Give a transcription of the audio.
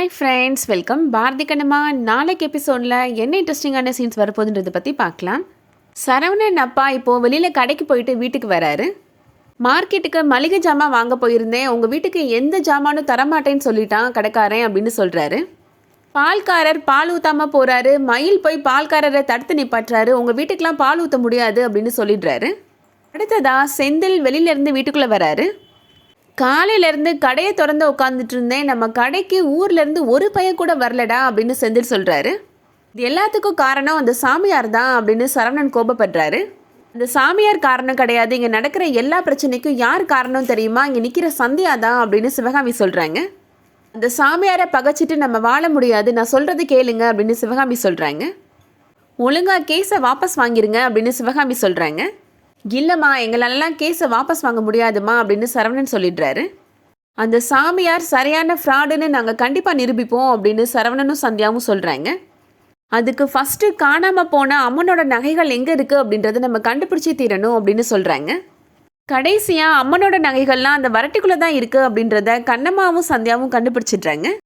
Hi friends, welcome. Bharathi Kannamma நாளைக்கு எபிசோடில் என்ன இன்ட்ரெஸ்டிங்கான சீன்ஸ் வரப்போகுதுன்றதை பற்றி பார்க்கலாம். சரவணன் அப்பா இப்போது வெளியில் கடைக்கு போயிட்டு வீட்டுக்கு வராரு. மார்க்கெட்டுக்கு மளிகை ஜாமான் வாங்க போயிருந்தேன், உங்கள் வீட்டுக்கு எந்த ஜாமானும் தரமாட்டேன்னு சொல்லிட்டான் கடைக்காரன் அப்படின்னு சொல்கிறாரு. பால்காரர் பால் ஊற்றாமல் போகிறாரு. மயில் போய் பால்காரரை தடுத்து நிப்பாட்டுறாரு. உங்கள் வீட்டுக்கெலாம் பால் ஊற்ற முடியாது அப்படின்னு சொல்லிடுறாரு. அடுத்ததாக செந்தில் வெளியிலேருந்து வீட்டுக்குள்ளே வராரு. காலையிலேருந்து கடையை திறந்து உட்காந்துட்டு இருந்தேன், நம்ம கடைக்கு ஊர்லேருந்து ஒரு பையன் கூட வரலடா அப்படின்னு செந்தில் சொல்கிறாரு. இது எல்லாத்துக்கும் காரணம் அந்த சாமியார் தான் அப்படின்னு சரவணன் கோபப்படுறாரு. அந்த சாமியார் காரணம் கிடையாது, இங்கே நடக்கிற எல்லா பிரச்சனைக்கும் யார் காரணம் தெரியுமா, இங்கே நிற்கிற சந்தியா தான் அப்படின்னு சிவகாமி சொல்கிறாங்க. அந்த சாமியாரை பகைச்சிட்டு நம்ம வாழ முடியாது, நான் சொல்கிறது கேளுங்க அப்படின்னு சிவகாமி சொல்கிறாங்க. ஒழுங்காக கேஸை வாபஸ் வாங்கிருங்க அப்படின்னு சிவகாமி சொல்கிறாங்க. இல்லைம்மா, எங்களாலலாம் கேஸை வாபஸ் வாங்க முடியாதுமா அப்படின்னு சரவணன் சொல்லிடுறாரு. அந்த சாமியார் சரியான ஃப்ராடுன்னு நாங்கள் கண்டிப்பாக நிரூபிப்போம் அப்படின்னு சரவணனும் சந்தியாவும் சொல்கிறாங்க. அதுக்கு ஃபஸ்ட்டு காணாமல் போன அம்மனோட நகைகள் எங்கே இருக்குது அப்படின்றத நம்ம கண்டுபிடிச்சி தீரணும் அப்படின்னு சொல்கிறாங்க. கடைசியாக அம்மனோட நகைகள்லாம் அந்த வரட்டிக்குள்ளே தான் இருக்குது அப்படின்றத கண்ணம்மாவும் சந்தியாவும் கண்டுபிடிச்சிடுறாங்க.